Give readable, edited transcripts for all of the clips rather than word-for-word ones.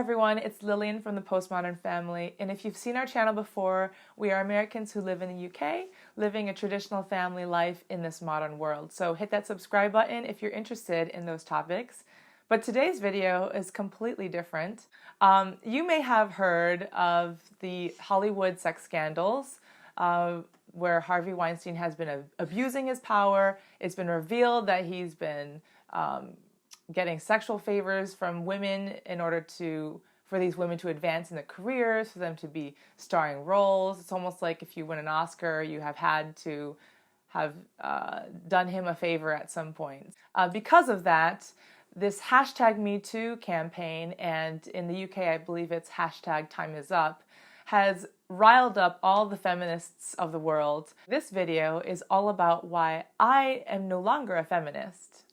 everyone, it's Lillian from the Postmodern family, and if you've seen our channel before, we are Americans who live in the UK, living a traditional family life in this modern world. So hit that subscribe button if you're interested in those topics. But today's video is completely different. You may have heard of the Hollywood sex scandals, where Harvey Weinstein has been abusing his power. It's been revealed that he's been getting sexual favors from women in order for these women to advance in their careers, for them to be starring roles. It's almost like if you win an Oscar, you have had to have done him a favor at some point. Because of that, this hashtag #MeToo campaign, and in the UK I believe it's hashtag #TimeIsUp, has riled up all the feminists of the world. This video is all about why I am no longer a feminist.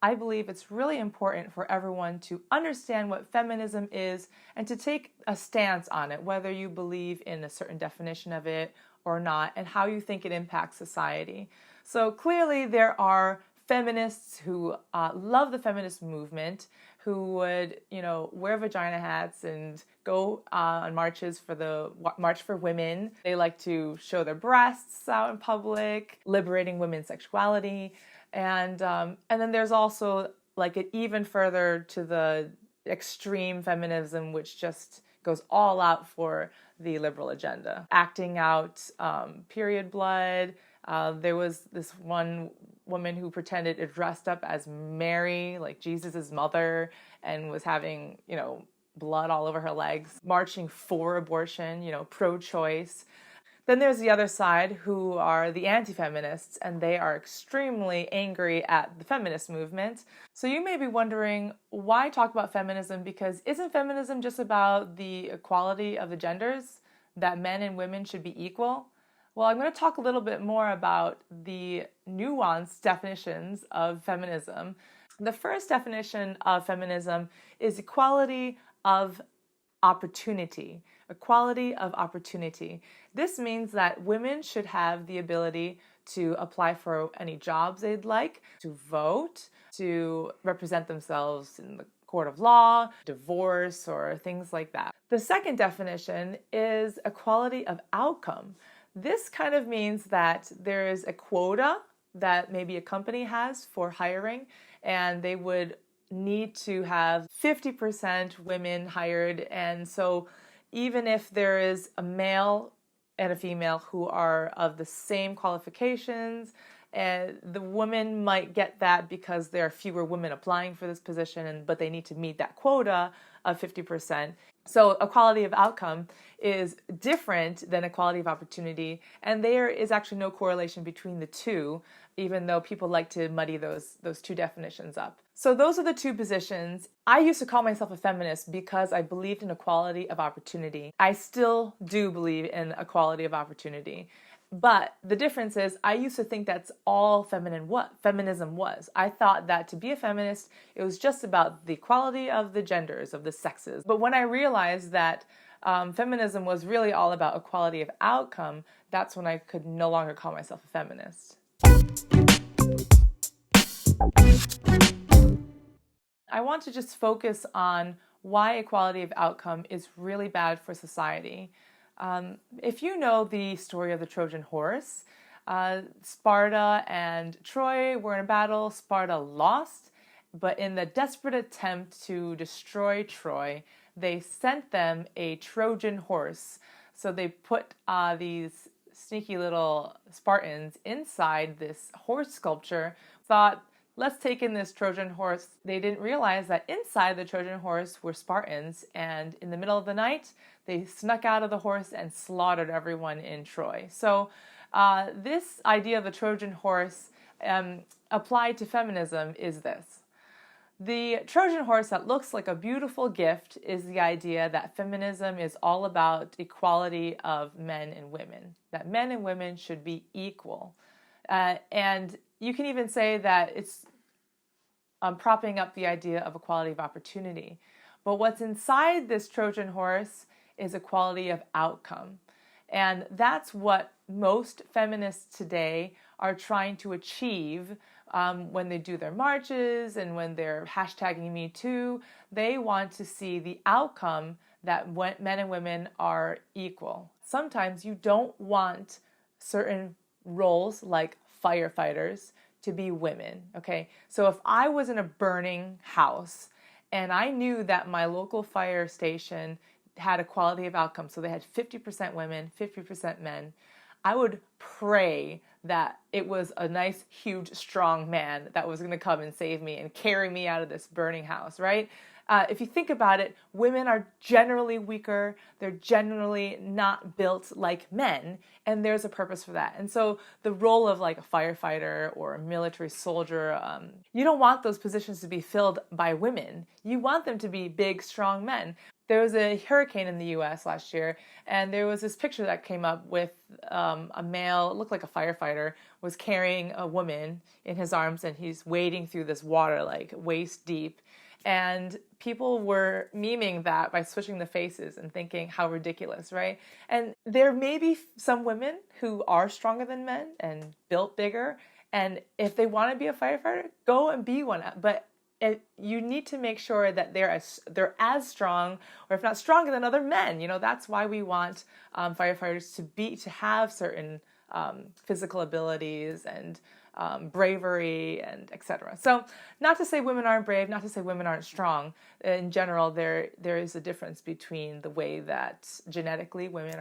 I believe it's really important for everyone to understand what feminism is and to take a stance on it, whether you believe in a certain definition of it or not, and how you think it impacts society. So clearly there are feminists who love the feminist movement, who would, wear vagina hats and go on marches for the March for Women. They like to show their breasts out in public, liberating women's sexuality. And then there's also like it even further to the extreme feminism, which just goes all out for the liberal agenda. Acting out period blood. There was this one woman who pretended it dressed up as Mary, like Jesus's mother, and was having, blood all over her legs, marching for abortion, pro-choice. Then there's the other side, who are the anti-feminists, and they are extremely angry at the feminist movement. So you may be wondering, why talk about feminism? Because isn't feminism just about the equality of the genders, that men and women should be equal? Well, I'm going to talk a little bit more about the nuanced definitions of feminism. The first definition of feminism is equality of opportunity. Equality of opportunity. This means that women should have the ability to apply for any jobs they'd like, to vote, to represent themselves in the court of law, divorce, or things like that. The second definition is equality of outcome. This kind of means that there is a quota that maybe a company has for hiring, and they would need to have 50% women hired. And so even if there is a male and a female who are of the same qualifications, and the women might get that because there are fewer women applying for this position, but they need to meet that quota of 50%. So equality of outcome is different than equality of opportunity, and there is actually no correlation between the two, even though people like to muddy those two definitions up. So those are the two positions. I used to call myself a feminist because I believed in equality of opportunity. I still do believe in equality of opportunity. But the difference is, I used to think that's all feminism was. I thought that to be a feminist, it was just about the equality of the genders, of the sexes. But when I realized that feminism was really all about equality of outcome, that's when I could no longer call myself a feminist. I want to just focus on why equality of outcome is really bad for society. If you know the story of the Trojan horse, Sparta and Troy were in a battle. Sparta lost, but in the desperate attempt to destroy Troy, they sent them a Trojan horse. So they put these sneaky little Spartans inside this horse sculpture, thought, let's take in this Trojan horse. They didn't realize that inside the Trojan horse were Spartans, and in the middle of the night, they snuck out of the horse and slaughtered everyone in Troy. So this idea of the Trojan horse applied to feminism is this. The Trojan horse that looks like a beautiful gift is the idea that feminism is all about equality of men and women, that men and women should be equal. And you can even say that it's propping up the idea of equality of opportunity. But what's inside this Trojan horse is equality of outcome. And that's what most feminists today are trying to achieve when they do their marches and when they're hashtagging Me Too, they want to see the outcome that men and women are equal. Sometimes you don't want certain roles like firefighters to be women, okay? So if I was in a burning house and I knew that my local fire station had a quality of outcome, so they had 50% women, 50% men, I would pray that it was a nice, huge, strong man that was going to come and save me and carry me out of this burning house, right? If you think about it, women are generally weaker. They're generally not built like men, and there's a purpose for that. And so the role of like a firefighter or a military soldier, you don't want those positions to be filled by women. You want them to be big, strong men. There was a hurricane in the U.S. last year, and there was this picture that came up with a male, it looked like a firefighter, was carrying a woman in his arms, and he's wading through this water like waist deep. And people were memeing that by switching the faces and thinking how ridiculous, right? And there may be some women who are stronger than men and built bigger. And if they want to be a firefighter, go and be one. But you need to make sure that they're as strong, or if not stronger than other men. You know, that's why we want firefighters to have certain physical abilities and bravery and etc. So not to say women aren't brave, not to say women aren't strong. In general, there is a difference between the way that genetically women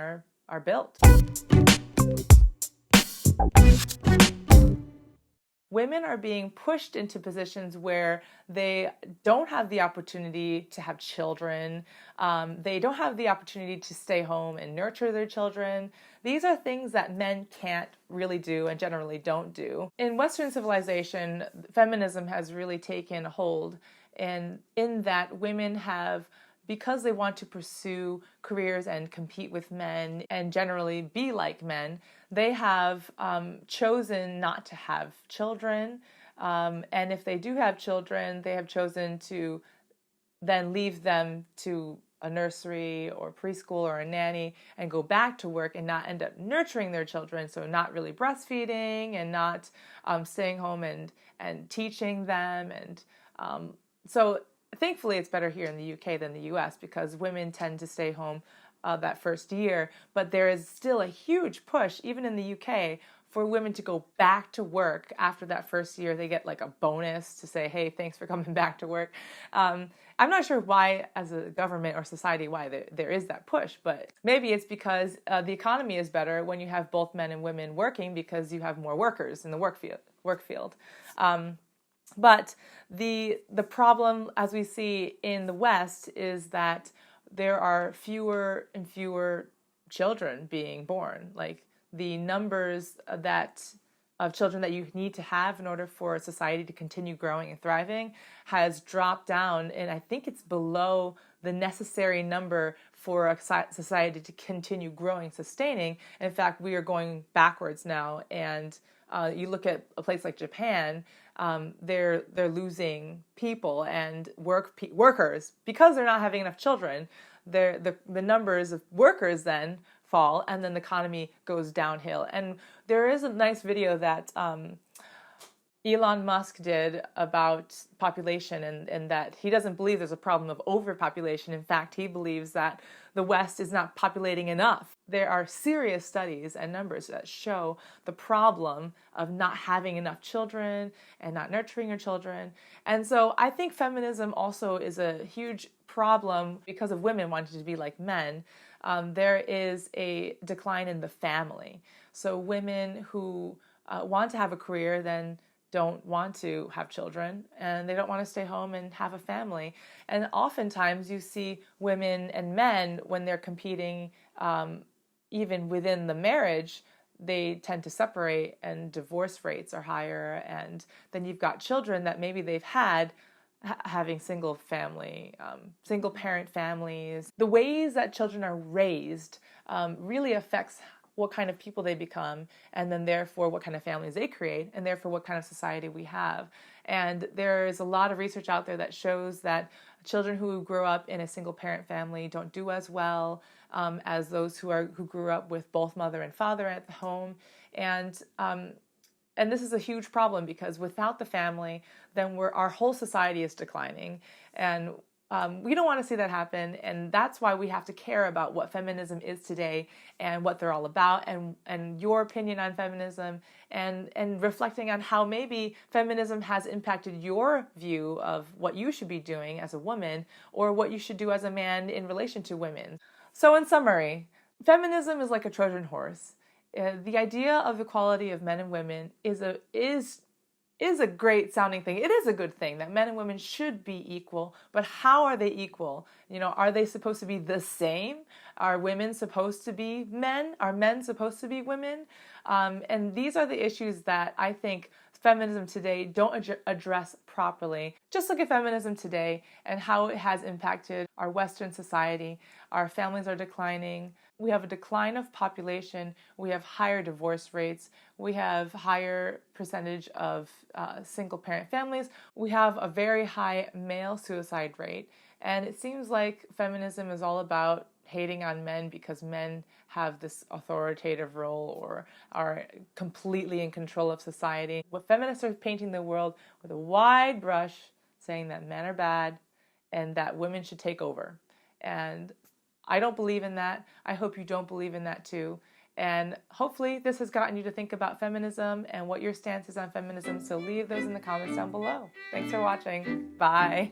are built. Women are being pushed into positions where they don't have the opportunity to have children. They don't have the opportunity to stay home and nurture their children. These are things that men can't really do and generally don't do. In Western civilization, feminism has really taken hold, and in that women have, because they want to pursue careers and compete with men and generally be like men, they have chosen not to have children. And if they do have children, they have chosen to then leave them to a nursery or preschool or a nanny and go back to work and not end up nurturing their children. So not really breastfeeding and not staying home and teaching them. And so thankfully, it's better here in the UK than the US because women tend to stay home that first year. But there is still a huge push, even in the UK, for women to go back to work after that first year. They get like a bonus to say, hey, thanks for coming back to work. I'm not sure why, as a government or society, why there is that push, but maybe it's because the economy is better when you have both men and women working because you have more workers in the work field. But the problem, as we see in the West, is that there are fewer and fewer children being born. Like the numbers of children that you need to have in order for society to continue growing and thriving has dropped down, and I think it's below the necessary number for a society to continue growing, sustaining. In fact, we are going backwards now, and you look at a place like Japan, they're losing people and workers because they're not having enough children. The numbers of workers then fall, and then the economy goes downhill. And there is a nice video that Elon Musk did about population, and that he doesn't believe there's a problem of overpopulation. In fact, he believes that the West is not populating enough. There are serious studies and numbers that show the problem of not having enough children and not nurturing your children. And so I think feminism also is a huge problem because of women wanting to be like men. There is a decline in the family. So women who want to have a career then don't want to have children, and they don't want to stay home and have a family. And oftentimes you see women and men, when they're competing, even within the marriage, they tend to separate and divorce rates are higher. And then you've got children that maybe they've had having single parent families. The ways that children are raised really affects what kind of people they become, and then therefore what kind of families they create, and therefore what kind of society we have. And there's a lot of research out there that shows that children who grow up in a single parent family don't do as well as those who grew up with both mother and father at the home. And And this is a huge problem because without the family, then our whole society is declining. And we don't want to see that happen, and that's why we have to care about what feminism is today and what they're all about, and your opinion on feminism, and reflecting on how maybe feminism has impacted your view of what you should be doing as a woman or what you should do as a man in relation to women. So in summary, feminism is like a Trojan horse. The idea of equality of men and women is a great sounding thing. It is a good thing that men and women should be equal, but how are they equal? Are they supposed to be the same? Are women supposed to be men? Are men supposed to be women? And these are the issues that I think feminism today don't address properly. Just look at feminism today and how it has impacted our Western society. Our families are declining. We have a decline of population. We have higher divorce rates. We have higher percentage of single parent families. We have a very high male suicide rate. And it seems like feminism is all about hating on men because men have this authoritative role or are completely in control of society. What feminists are painting the world with a wide brush, saying that men are bad and that women should take over. And I don't believe in that. I hope you don't believe in that too. And hopefully this has gotten you to think about feminism and what your stance is on feminism. So leave those in the comments down below. Thanks for watching. Bye.